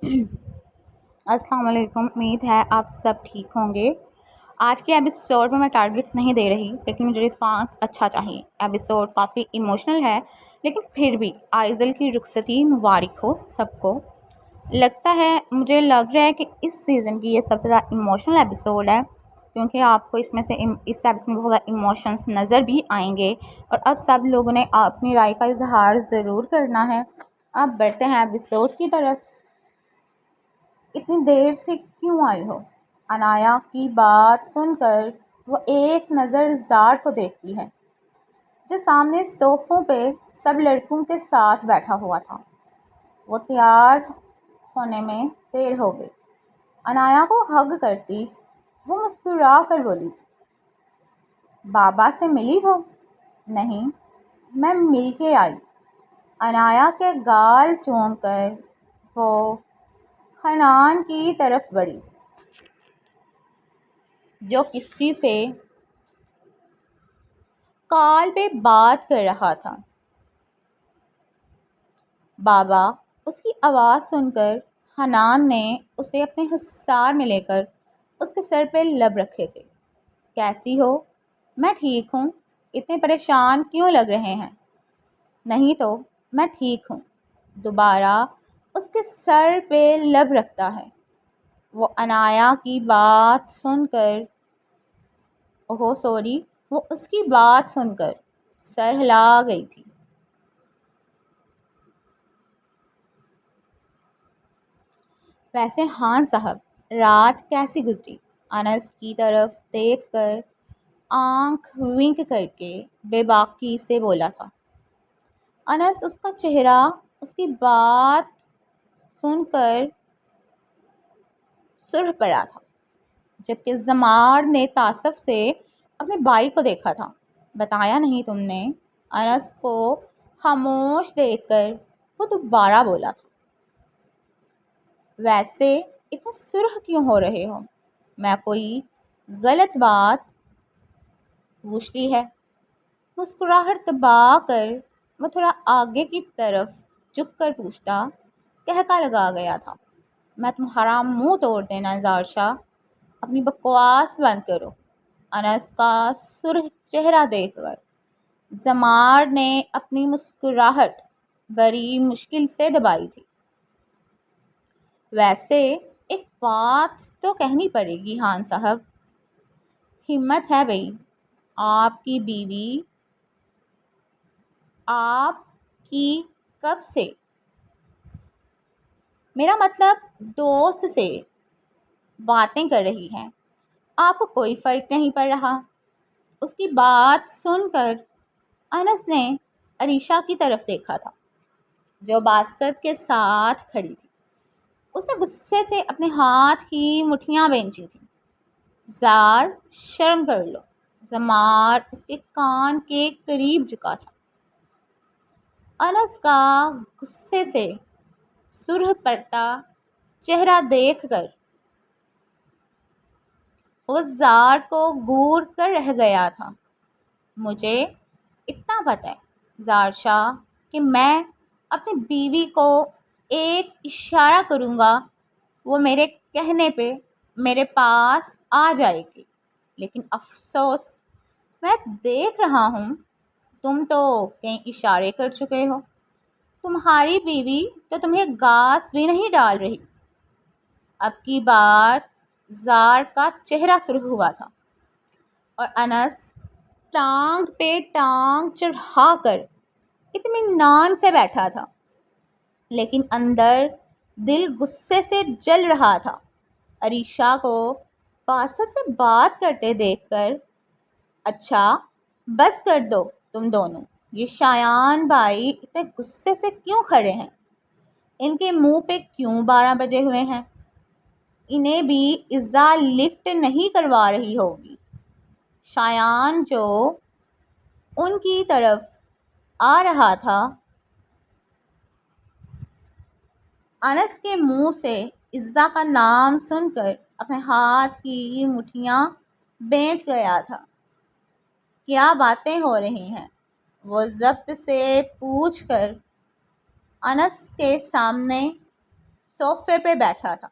السلام علیکم، امید ہے آپ سب ٹھیک ہوں گے۔ آج کے ایپیسوڈ میں ٹارگٹ نہیں دے رہی، لیکن مجھے رسپانس اچھا چاہیے۔ ایپیسوڈ کافی ایموشنل ہے، لیکن پھر بھی آئزل کی رخصتی مبارک ہو سب کو۔ مجھے لگ رہا ہے کہ اس سیزن کی یہ سب سے زیادہ ایموشنل ایپیسوڈ ہے، کیونکہ آپ کو اس ایپیسوڈ میں بہت زیادہ ایموشنس نظر بھی آئیں گے، اور اب سب لوگوں نے اپنی رائے کا اظہار ضرور کرنا ہے۔ اب بڑھتے ہیں ایپیسوڈ کی طرف۔ اتنی دیر سے کیوں آئی ہو؟ انایا کی بات سن کر وہ ایک نظر زار کو دیکھتی ہے، جو سامنے صوفوں پہ سب لڑکوں کے ساتھ بیٹھا ہوا تھا۔ وہ تیار ہونے میں دیر ہو گئی۔ انایا کو ہگ کرتی وہ مسکرا کر بولی تھی، بابا سے ملی ہو؟ نہیں، میں مل کے آئی۔ انایا کے گال چوم کر وہ حنان کی طرف بڑھی تھی، جو کسی سے کال پہ بات کر رہا تھا۔ بابا، اس کی آواز سن کر حنان نے اسے اپنے حصار میں لے کر اس کے سر پہ لب رکھے تھے۔ کیسی ہو؟ میں ٹھیک ہوں۔ اتنے پریشان کیوں لگ رہے ہیں؟ نہیں تو میں ٹھیک ہوں۔ دوبارہ اس کے سر پہ لب رکھتا ہے۔ وہ انایا کی بات سن کر وہ اس کی بات سن کر سر ہلا گئی تھی۔ ویسے خان صاحب، رات کیسی گزری؟ انس کی طرف دیکھ کر آنکھ ونک کر کے بے باکی سے بولا تھا۔ انس اس کا چہرہ اس کی بات سن کر سرخ پڑا تھا، جبکہ زمار نے تعصب سے اپنے بھائی کو دیکھا تھا۔ بتایا نہیں تم نے؟ انس کو خاموش دیکھ کر وہ دوبارہ بولا تھا۔ ویسے اتنے سرخ کیوں ہو رہے ہو؟ میں کوئی غلط بات پوچھ لی ہے؟ مسکراہٹ دبا کر وہ تھوڑا آگے کی طرف جھک کر پوچھتا، کہکا لگا گیا تھا، میں تمہارا منہ توڑ دینا زارشا، اپنی بکواس بند کرو۔ انس کا سرخ چہرہ دیکھ کر زمار نے اپنی مسکراہٹ بڑی مشکل سے دبائی تھی۔ ویسے ایک بات تو کہنی پڑے گی خان صاحب، ہمت ہے بھئی، آپ کی بیوی آپ کی کب سے، میرا مطلب دوست سے باتیں کر رہی ہیں، آپ کو کوئی فرق نہیں پڑ رہا؟ اس کی بات سن کر انس نے عریشہ کی طرف دیکھا تھا، جو باسط کے ساتھ کھڑی تھی۔ اس نے غصے سے اپنے ہاتھ کی مٹھیاں بھینچی تھیں۔ زار، شرم کر لو۔ زمار اس کے کان کے قریب جھکا تھا۔ انس کا غصے سے سرخ پڑتا چہرہ دیکھ کر وہ زار کو گور کر رہ گیا تھا۔ مجھے اتنا پتہ ہے زارشا کہ میں اپنی بیوی کو ایک اشارہ کروں گا، وہ میرے کہنے پہ میرے پاس آ جائے گی، لیکن افسوس میں دیکھ رہا ہوں تم تو کئی اشارے کر چکے ہو۔ تمہاری بیوی تو تمہیں گاس بھی نہیں ڈال رہی۔ اب کی بار زار کا چہرہ سرخ ہوا تھا، اور انس ٹانگ پہ ٹانگ چڑھا کر اطمینان سے بیٹھا تھا، لیکن اندر دل غصے سے جل رہا تھا۔ عریشہ کو باسط سے بات کرتے دیکھ کر، اچھا بس کر دو تم دونوں، یہ شایان بھائی اتنے غصے سے کیوں کھڑے ہیں؟ ان کے منہ پہ کیوں 12 بجے ہوئے ہیں؟ انہیں بھی عزا لفٹ نہیں کروا رہی ہوگی؟ شایان جو ان کی طرف آ رہا تھا، انس کے منہ سے عزا کا نام سن کر اپنے ہاتھ کی مٹھیاں بھینچ گیا تھا۔ کیا باتیں ہو رہی ہیں؟ وہ ضبط سے پوچھ کر انس کے سامنے صوفے پہ بیٹھا تھا۔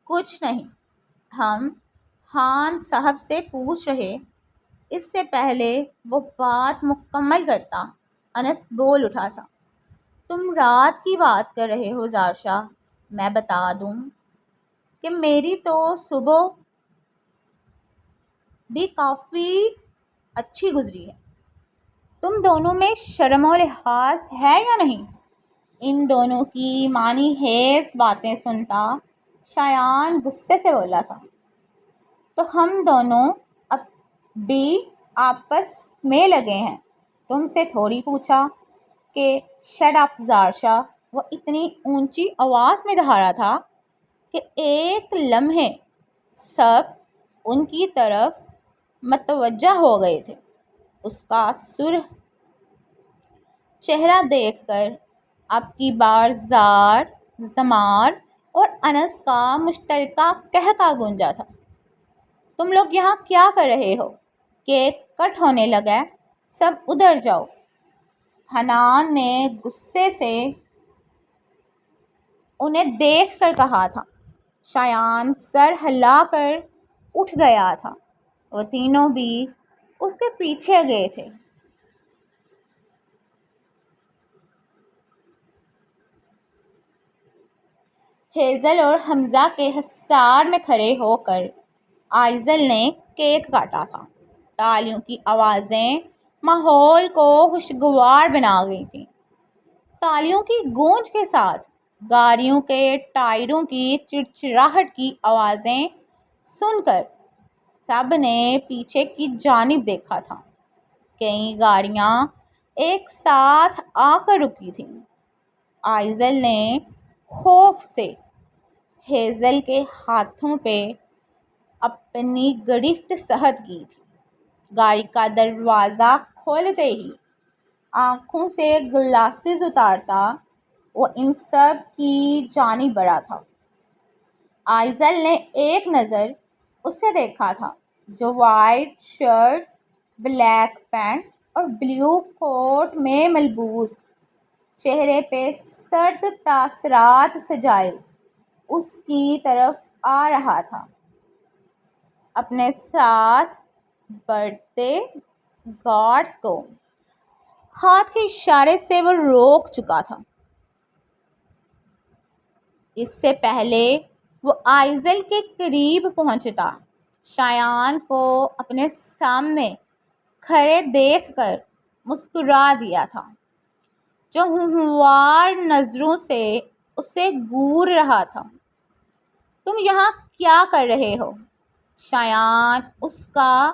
کچھ نہیں، ہم خان صاحب سے پوچھ رہے۔ اس سے پہلے وہ بات مکمل کرتا انس بول اٹھا تھا۔ تم رات کی بات کر رہے ہو زار شاہ، میں بتا دوں کہ میری تو صبح بھی کافی اچھی گزری ہے۔ تم دونوں میں شرم و لحاظ ہے یا نہیں؟ ان دونوں کی معنی خیز باتیں سنتا شایان غصے سے بولا تھا، تو ہم دونوں اب بھی آپس میں لگے ہیں، تم سے تھوڑی پوچھا کہ شٹ اپ زار شاہ۔ وہ اتنی اونچی آواز میں دہاڑا تھا کہ ایک لمحے سب ان کی طرف متوجہ ہو گئے تھے۔ اس کا سرخ چہرہ دیکھ کر اب کی بار زار، زمار اور انس کا مشترکہ قہقہ گونجا تھا۔ تم لوگ یہاں کیا کر رہے ہو؟ کیک کٹ ہونے لگا، سب ادھر جاؤ، حنان نے غصے سے انہیں دیکھ کر کہا تھا۔ شایان سر ہلا کر اٹھ گیا تھا، وہ تینوں بھی اس کے پیچھے گئے تھے۔ ہیزل اور حمزہ کے حصار میں کھڑے ہو کر آئزل نے کیک کاٹا تھا۔ تالیوں کی آوازیں ماحول کو خوشگوار بنا گئی تھیں۔ تالیوں کی گونج کے ساتھ گاڑیوں کے ٹائروں کی چڑچڑاہٹ کی آوازیں سن کر سب نے پیچھے کی جانب دیکھا تھا۔ کئی گاڑیاں ایک ساتھ آ کر رکی تھیں۔ آئزل نے خوف سے ہیزل کے ہاتھوں پہ اپنی گرفت سخت کی تھی۔ گاڑی کا دروازہ کھولتے ہی آنکھوں سے گلاسز اتارتا وہ ان سب کی جانب بڑھا تھا۔ آئزل نے ایک نظر اسے دیکھا تھا جو وائٹ شرٹ، بلیک پینٹ اور بلیو کوٹ میں ملبوس، چہرے پہ سرد تاثرات سجائے اس کی طرف آ رہا تھا۔ اپنے ساتھ بڑھتے گارڈز کو ہاتھ کے اشارے سے وہ روک چکا تھا۔ اس سے پہلے وہ آئزل کے قریب پہنچتا شایان کو اپنے سامنے کھڑے دیکھ کر مسکرا دیا تھا، جو ہموار نظروں سے اسے گھور رہا تھا۔ تم یہاں کیا کر رہے ہو؟ شایان اس کا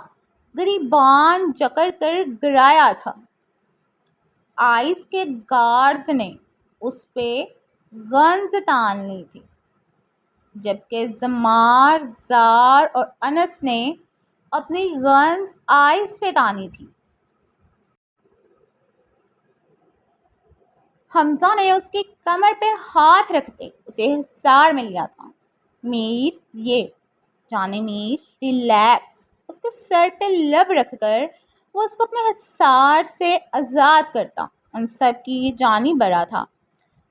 گریبان جکڑ کر گرایا تھا۔ آئس کے گارڈز نے اس پہ گنز تان لی تھی، جبکہ زمار، زار اور انس نے اپنی گنز آئس پہ تانی تھی۔ حمزہ نے اس کی کمر پہ ہاتھ رکھتے اسے حصار میں لیا تھا۔ میر، یہ جانے میر، ریلیکس۔ اس کے سر پہ لب رکھ کر وہ اس کو اپنے حصار سے آزاد کرتا ان سب کی جانب بڑھا تھا۔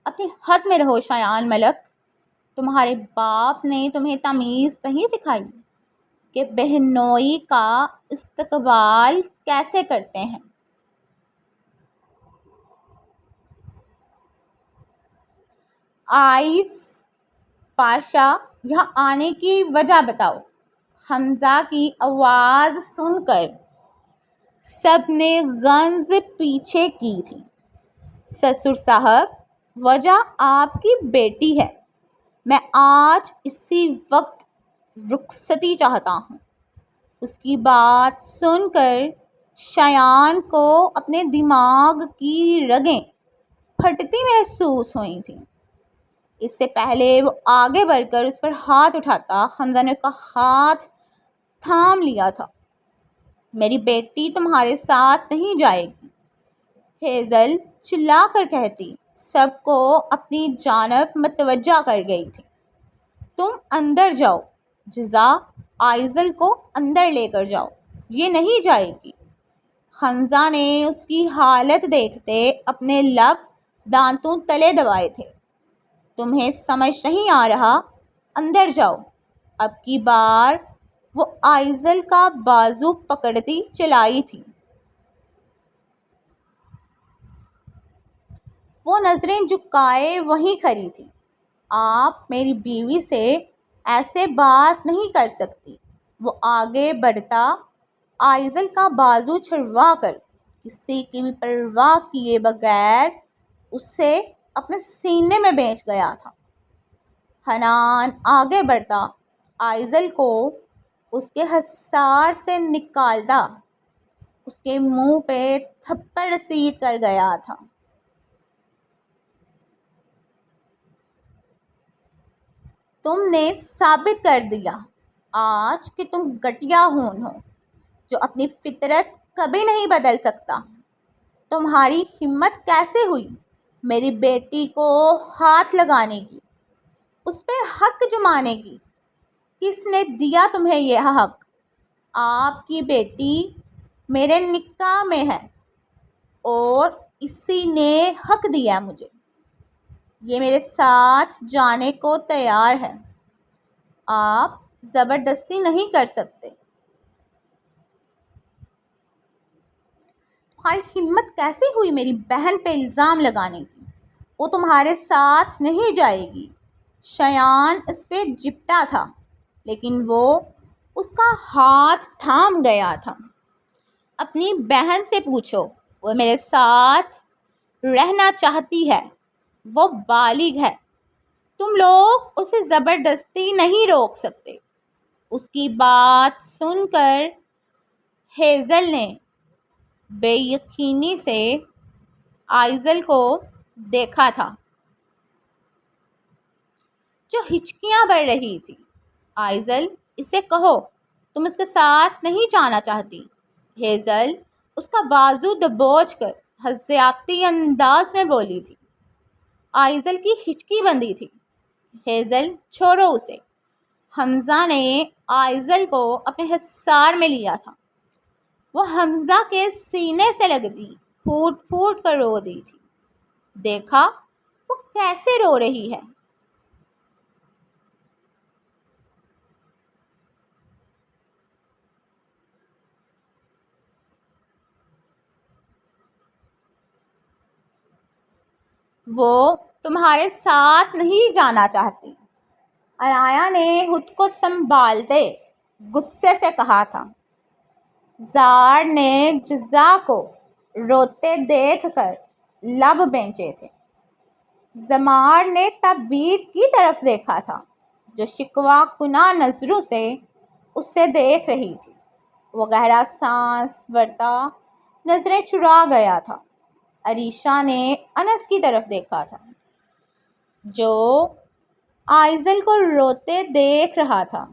اپنی حد میں رہو شایان ملک، تمہارے باپ نے تمہیں تمیز نہیں سکھائی کہ بہنوئی کا استقبال کیسے کرتے ہیں؟ آئس پاشا، یہاں آنے کی وجہ بتاؤ۔ حمزہ کی آواز سن کر سب نے گنز پیچھے کی تھی۔ سسر صاحب، وجہ آپ کی بیٹی ہے۔ میں آج اسی وقت رخصتی چاہتا ہوں۔ اس کی بات سن کر شایان کو اپنے دماغ کی رگیں پھٹتی محسوس ہوئی تھیں۔ اس سے پہلے وہ آگے بڑھ کر اس پر ہاتھ اٹھاتا حمزہ نے اس کا ہاتھ تھام لیا تھا۔ میری بیٹی تمہارے ساتھ نہیں جائے گی، ہیزل چلا کر کہتی سب کو اپنی جانب متوجہ کر گئی تھی۔ تم اندر جاؤ، جزا، آئزل کو اندر لے کر جاؤ، یہ نہیں جائے گی۔ حمزہ نے اس کی حالت دیکھتے اپنے لب دانتوں تلے دبائے تھے۔ تمہیں سمجھ نہیں آ رہا؟ اندر جاؤ۔ اب کی بار وہ آئزل کا بازو پکڑتی چلائی تھی۔ وہ نظریں جھکائے وہیں کھڑی تھی۔ آپ میری بیوی سے ایسے بات نہیں کر سکتی۔ وہ آگے بڑھتا آئزل کا بازو چھڑوا کر کسی کی بھی پرواہ کیے بغیر اسے اپنے سینے میں بیٹھ گیا تھا۔ حنان آگے بڑھتا آئزل کو اس کے حصار سے نکالتا اس کے منہ پہ تھپڑ رسید کر گیا تھا۔ تم نے ثابت کر دیا آج کہ تم گٹیا ہون ہو جو اپنی فطرت کبھی نہیں بدل سکتا۔ تمہاری ہمت کیسے ہوئی میری بیٹی کو ہاتھ لگانے کی، اس پہ حق جمانے کی؟ کس نے دیا تمہیں یہ حق؟ آپ کی بیٹی میرے نکاح میں ہے اور اسی نے حق دیا مجھے۔ یہ میرے ساتھ جانے کو تیار ہے۔ آپ زبردستی نہیں کر سکتے۔ تمہاری ہمت کیسے ہوئی میری بہن پہ الزام لگانے کی؟ وہ تمہارے ساتھ نہیں جائے گی۔ شایان اس پہ جپٹا تھا لیکن وہ اس کا ہاتھ تھام گیا تھا۔ اپنی بہن سے پوچھو، وہ میرے ساتھ رہنا چاہتی ہے، وہ بالغ ہے۔ تم لوگ اسے زبردستی نہیں روک سکتے۔ اس کی بات سن کر ہیزل نے بے یقینی سے آئزل کو دیکھا تھا جو ہچکیاں بھر رہی تھی۔ آئزل، اسے کہو تم اس کے ساتھ نہیں جانا چاہتی۔ ہیزل اس کا بازو دبوچ کر حسیاتی انداز میں بولی تھی۔ آئزل کی ہچکی بندی تھی۔ ہیزل، چھوڑو اسے۔ حمزہ نے آئزل کو اپنے حصار میں لیا تھا۔ وہ حمزہ کے سینے سے لگتی پھوٹ پھوٹ کر رو دی تھی۔ دیکھا وہ کیسے رو رہی ہے۔ وہ تمہارے ساتھ نہیں جانا چاہتی، عنایا نے خود کو سنبھالتے غصے سے کہا تھا۔ زار نے جزا کو روتے دیکھ کر لب بینچے تھے۔ زمار نے تبیر کی طرف دیکھا تھا جو شکوہ کناں نظروں سے اسے دیکھ رہی تھی۔ وہ گہرا سانس بھرتا نظریں چرا گیا تھا۔ عریشہ نے انس کی طرف دیکھا تھا جو آئزل کو روتے دیکھ رہا تھا۔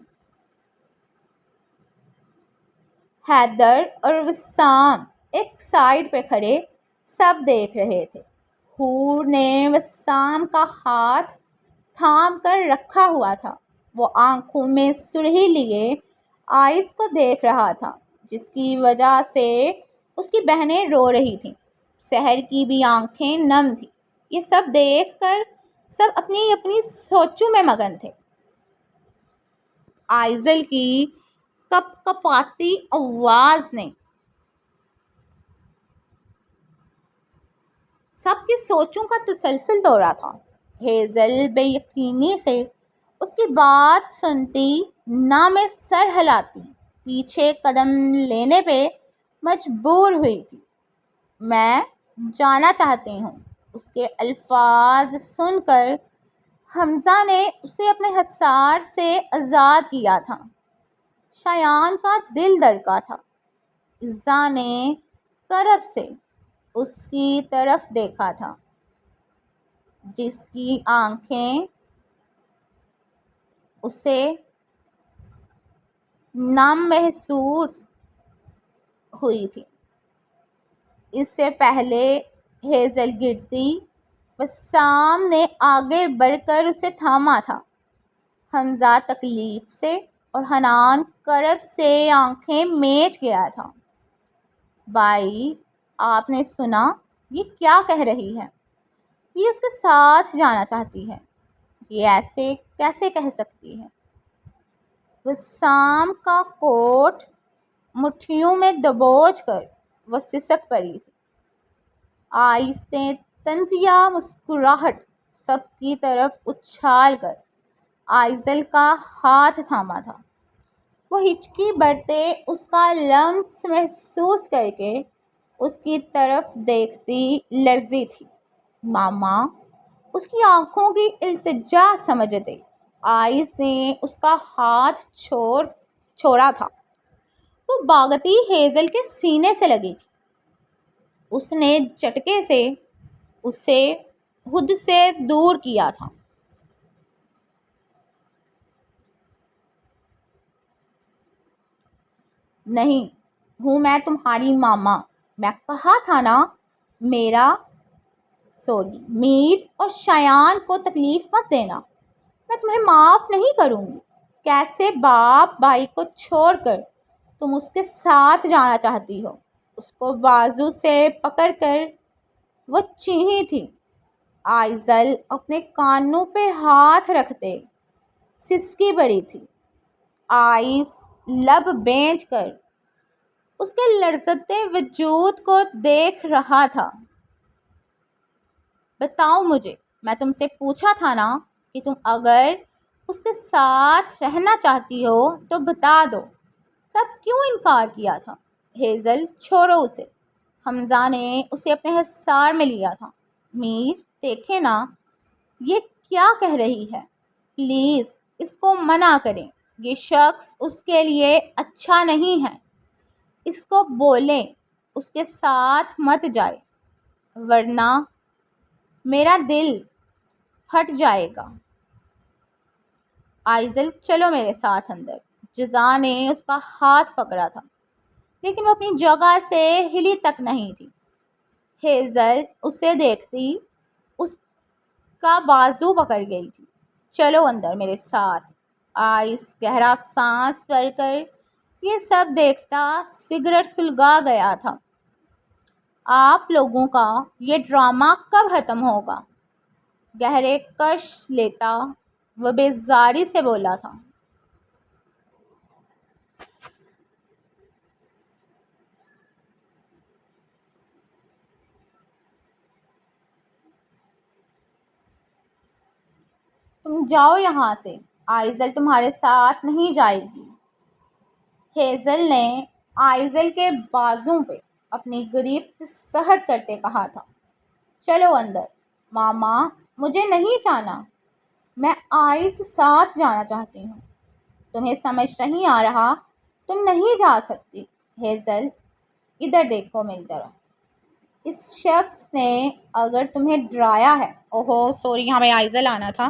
حیدر اور وسام ایک سائیڈ پہ کھڑے سب دیکھ رہے تھے۔ حور نے وسام کا ہاتھ تھام کر رکھا ہوا تھا۔ وہ آنکھوں میں سرخی لیے آئس کو دیکھ رہا تھا جس کی وجہ سے اس کی بہنیں رو رہی تھیں۔ سحر کی بھی آنکھیں نم تھیں۔ یہ سب دیکھ کر سب اپنی اپنی سوچوں میں مگن تھے۔ آئزل کی کپ کپاتی آواز نے سب کی سوچوں کا تسلسل توڑا تھا۔ ہیزل بے یقینی سے اس کی بات سنتی، نہ میں سر ہلاتی پیچھے قدم لینے پہ مجبور ہوئی تھی۔ میں جانا چاہتی ہوں۔ اس کے الفاظ سن کر حمزہ نے اسے اپنے حصار سے آزاد کیا تھا۔ شایان کا دل دھڑکا تھا۔ عزا نے کرب سے اس کی طرف دیکھا تھا جس کی آنکھیں اسے نم محسوس ہوئی تھی۔ اس سے پہلے ہیزل گرتی، وسام نے آگے بڑھ کر اسے تھاما تھا۔ حمزہ تکلیف سے اور حنان کرب سے آنکھیں میچ گیا تھا۔ بھائی، آپ نے سنا یہ کیا کہہ رہی ہے؟ یہ اس کے ساتھ جانا چاہتی ہے۔ یہ ایسے کیسے کہہ سکتی ہے؟ وسام کا کوٹ مٹھیوں میں دبوچ کر وہ سسک پڑی تھی۔ آہستہ طنزیہ مسکراہٹ سب کی طرف اچھال کر آئزل کا ہاتھ تھاما تھا۔ وہ ہچکی بھرتے اس کا لمس محسوس کر کے اس کی طرف دیکھتی لرزی تھی۔ ماما اس کی آنکھوں کی التجا سمجھتے آئس نے اس کا ہاتھ چھوڑا تھا۔ وہ بھاگتی ہیزل کے سینے سے لگی تھی۔ اس نے جھٹکے سے اسے خود سے دور کیا تھا۔ نہیں ہوں میں تمہاری ماما، میں کہا تھا نا میر اور شایان کو تکلیف مت دینا، میں تمہیں معاف نہیں کروں گی۔ کیسے باپ بھائی کو چھوڑ کر تم اس کے ساتھ جانا چاہتی ہو؟ اس کو بازو سے پکڑ کر وہ چیخی تھی۔ آئزل اپنے کانوں پہ ہاتھ رکھتے سسکی بڑی تھی۔ آئس لب بینچ کر اس کے لرزتے وجود کو دیکھ رہا تھا۔ بتاؤ مجھے، میں تم سے پوچھا تھا نا کہ تم اگر اس کے ساتھ رہنا چاہتی ہو تو بتا دو، تب کیوں انکار کیا تھا؟ ہیزل چھوڑو اسے، حمزہ نے اسے اپنے حصار میں لیا تھا۔ میر دیکھے نا یہ کیا کہہ رہی ہے، پلیز اس کو منع کریں، یہ شخص اس کے لیے اچھا نہیں ہے۔ اس کو بولیں اس کے ساتھ مت جائے، ورنہ میرا دل پھٹ جائے گا۔ آئزل چلو میرے ساتھ اندر۔ جزا نے اس کا ہاتھ پکڑا تھا لیکن وہ اپنی جگہ سے ہلی تک نہیں تھی۔ ہیزل اسے دیکھتی اس کا بازو پکڑ گئی تھی۔ چلو اندر میرے ساتھ۔ آئس گہرا سانس بھر کر یہ سب دیکھتا سگریٹ سلگا گیا تھا۔ آپ لوگوں کا یہ ڈرامہ کب ختم ہوگا؟ گہرے کش لیتا وہ بیزاری سے بولا تھا۔ تم جاؤ یہاں سے، آئزل تمہارے ساتھ نہیں جائے گی۔ ہیزل نے آئزل کے بازو پہ اپنی گرفت سخت کرتے کہا تھا۔ چلو اندر۔ ماما مجھے نہیں جانا، میں آئس ساتھ جانا چاہتی ہوں۔ تمہیں سمجھ نہیں آ رہا، تم نہیں جا سکتی۔ ہیزل ادھر دیکھو میری طرف، اس شخص نے اگر تمہیں ڈرایا ہے، اوہو سوری ہمیں آئزل آنا تھا،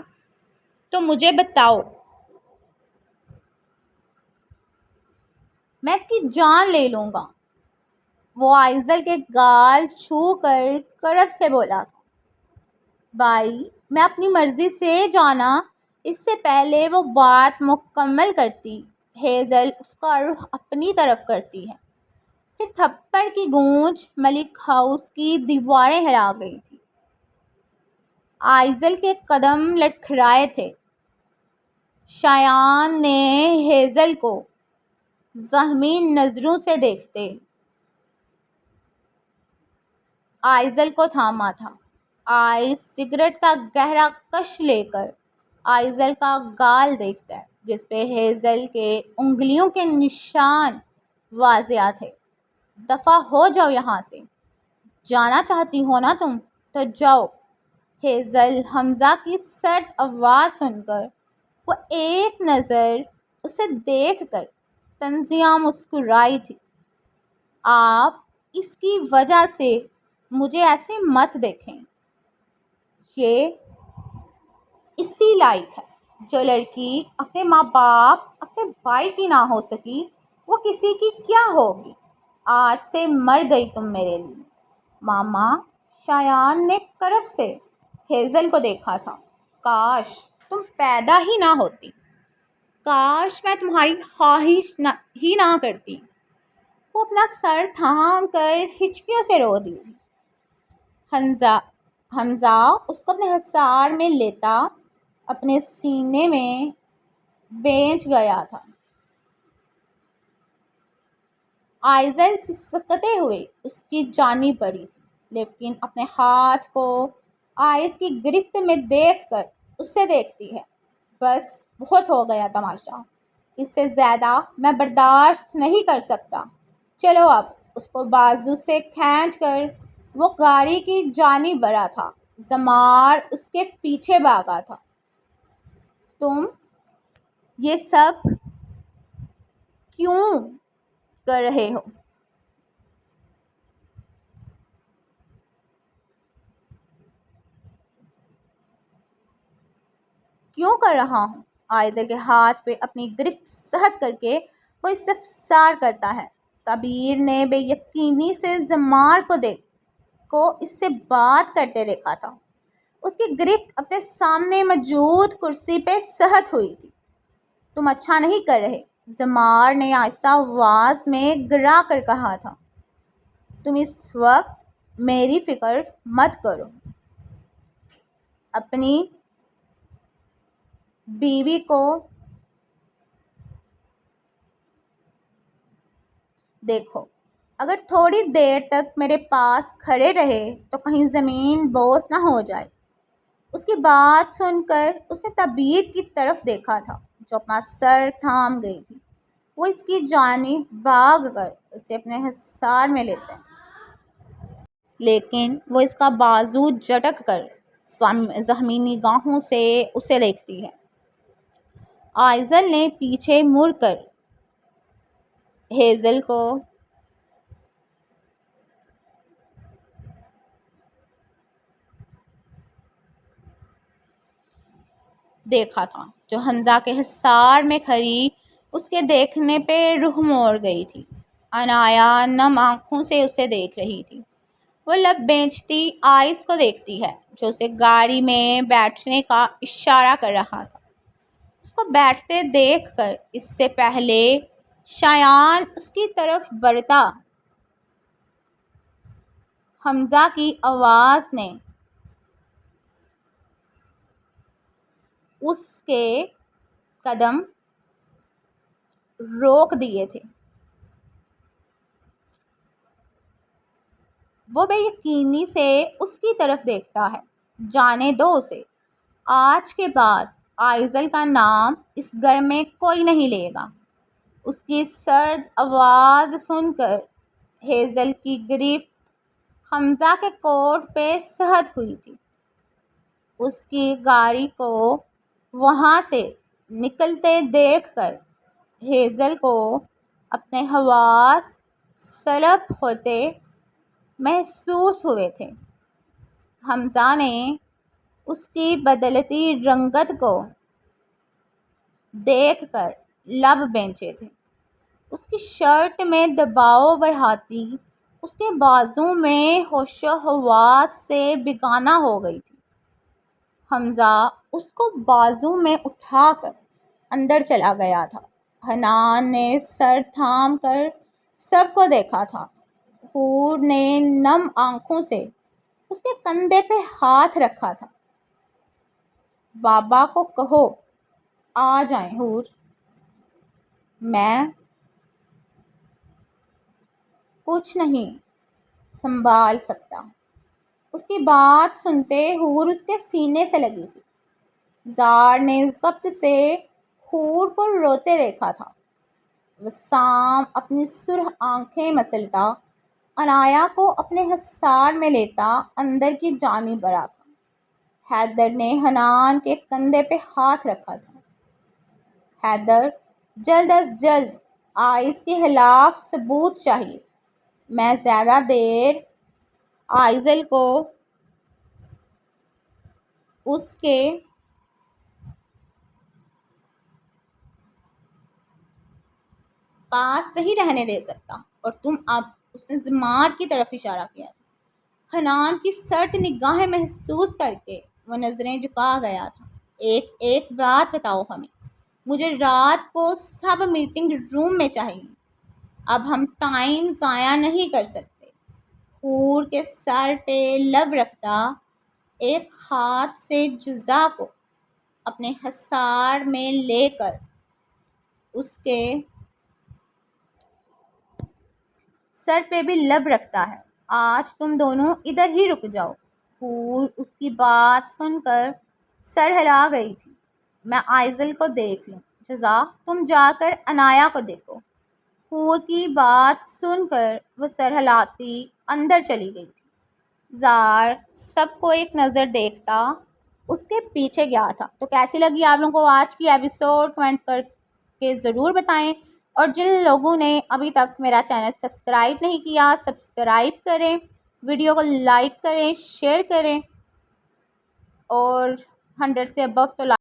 تو مجھے بتاؤ، میں اس کی جان لے لوں گا۔ وہ آئزل کے گال چھو کر کرب سے بولا تھا۔ بھائی میں اپنی مرضی سے جانا، اس سے پہلے وہ بات مکمل کرتی ہیزل اس کا رخ اپنی طرف کرتی ہے۔ پھر تھپڑ کی گونج ملک ہاؤس کی دیواریں ہلا گئی تھی۔ آئزل کے قدم لڑکھڑائے تھے۔ شایان نے ہیزل کو زخمی نظروں سے دیکھتے آئزل کو تھاما تھا۔ آئس سگریٹ کا گہرا کش لے کر آئزل کا گال دیکھتا ہے جس پہ ہیزل کے انگلیوں کے نشان واضح تھے۔ دفع ہو جاؤ یہاں سے، جانا چاہتی ہو نا تم تو جاؤ۔ ہیزل حمزہ کی سرد آواز سن کر وہ ایک نظر اسے دیکھ کر طنزیہ مسکرائی تھی۔ آپ اس کی وجہ سے مجھے ایسے مت دیکھیں، یہ اسی لائق ہے۔ جو لڑکی اپنے ماں باپ اپنے بھائی کی نہ ہو سکی وہ کسی کی کیا ہوگی؟ آج سے مر گئی تم میرے لیے۔ ماما شایان نے کرب سے ہیزل کو دیکھا تھا۔ کاش تم پیدا ہی نہ ہوتی، کاش میں تمہاری خواہش ہی نہ کرتی۔ وہ اپنا سر تھام کر ہچکیوں سے رو دی تھی۔ حمزہ اس کو اپنے حصار میں لیتا اپنے سینے میں بھیج گیا تھا۔ آئزل سسکتے ہوئے اس کی جانب بڑھی تھی، لیکن اپنے ہاتھ کو آئس کی گرفت میں دیکھ کر اسے دیکھتی ہے۔ بس بہت ہو گیا تماشا، اس سے زیادہ میں برداشت نہیں کر سکتا۔ چلو اب۔ اس کو بازو سے کھینچ کر وہ گاڑی کی جانب بڑھا تھا۔ زمار اس کے پیچھے بھاگا تھا۔ تم یہ سب کیوں کر رہے ہو؟ کیوں کر رہا ہوں؟ آئزل کے ہاتھ پہ اپنی گرفت سخت کر کے وہ استفسار کرتا ہے۔ کبیر نے بے یقینی سے زمار کو اس سے بات کرتے دیکھا تھا۔ اس کی گرفت اپنے سامنے موجود کرسی پہ سخت ہوئی تھی۔ تم اچھا نہیں کر رہے، زمار نے آہستہ آواز میں گڑا کر کہا تھا۔ تم اس وقت میری فکر مت کرو۔ اپنی بیوی کو دیکھو۔ اگر تھوڑی دیر تک میرے پاس کھڑے رہے تو کہیں زمین بوس نہ ہو جائے۔ اس کی بات سن کر اس نے کبیر کی طرف دیکھا تھا، جو اپنا سر تھام گئی تھی۔ وہ اس کی جانب بھاگ کر اسے اپنے حصار میں لیتے ہیں، لیکن وہ اس کا بازو جھٹک کر زخمی نگاہوں سے اسے دیکھتی ہے۔ آئزل نے پیچھے مڑ کر ہیزل کو دیکھا تھا، جو حمزہ کے حصار میں کھڑی اس کے دیکھنے پہ رخ موڑ گئی تھی۔ عنایا نم آنکھوں سے اسے دیکھ رہی تھی۔ وہ لب بھینچتی آئس کو دیکھتی ہے، جو اسے گاڑی میں بیٹھنے کا اشارہ کر رہا تھا۔ اس کو بیٹھتے دیکھ کر اس سے پہلے شایان اس کی طرف بڑھتا حمزہ کی آواز نے اس کے قدم روک دیے تھے۔ وہ بے یقینی سے اس کی طرف دیکھتا ہے۔ جانے دو اسے۔ آج کے بعد آئزل کا نام اس گھر میں کوئی نہیں لے گا۔ اس کی سرد آواز سن کر ہیزل کی گرفت حمزہ کے کوٹ پہ سخت ہوئی تھی۔ اس کی گاڑی کو وہاں سے نکلتے دیکھ کر ہیزل کو اپنے حواس سلب ہوتے محسوس ہوئے تھے۔ حمزہ نے اس کی بدلتی رنگت کو دیکھ کر لب بھینچے تھے۔ اس کی شرٹ میں دباؤ بڑھاتی اس کے بازو میں ہوش و حواس سے بیگانہ ہو گئی تھی۔ حمزہ اس کو بازو میں اٹھا کر اندر چلا گیا تھا۔ حنان نے سر تھام کر سب کو دیکھا تھا۔ حور نے نم آنکھوں سے اس کے کندھے پہ ہاتھ رکھا تھا۔ بابا کو کہو آ جائیں حور، میں کچھ نہیں سنبھال سکتا۔ اس کی بات سنتے حور اس کے سینے سے لگی تھی۔ زار نے ضبط سے حور کو روتے دیکھا تھا۔ وسام اپنی سرخ آنکھیں مسلتا عنایا کو اپنے حصار میں لیتا اندر کی جانب بڑھا تھا۔ حیدر نے حنان کے کندھے پہ ہاتھ رکھا تھا۔ حیدر، جلد از جلد آئس کے خلاف ثبوت چاہیے۔ میں زیادہ دیر آئزل کو اس کے پاس نہیں رہنے دے سکتا۔ اور تم اب، اس نے زمار کی طرف اشارہ کیا تھا۔ حنان کی سرد نگاہیں محسوس کر کے وہ نظریں جھکا گیا تھا۔ ایک بات بتاؤ ہمیں، مجھے رات کو سب میٹنگ روم میں چاہیے۔ اب ہم ٹائم ضائع نہیں کر سکتے۔ حور کے سر پہ لب رکھتا ایک ہاتھ سے جزا کو اپنے حصار میں لے کر اس کے سر پہ بھی لب رکھتا ہے۔ آج تم دونوں ادھر ہی رک جاؤ۔ حور اس کی بات سن کر سر ہلا گئی تھی۔ میں آئزل کو دیکھ لوں۔ جزا، تم جا کر عنایہ کو دیکھو۔ حور کی بات سن کر وہ سر ہلاتی اندر چلی گئی تھی۔ زار سب کو ایک نظر دیکھتا اس کے پیچھے گیا تھا۔ تو کیسی لگی آپ لوگوں کو آج کی ایپیسوڈ؟ کمنٹ کر کے ضرور بتائیں، اور جن لوگوں نے ابھی تک میرا چینل سبسکرائب نہیں کیا سبسکرائب کریں، ویڈیو کو لائک کریں، شیئر کریں، اور 100 سے ابو تو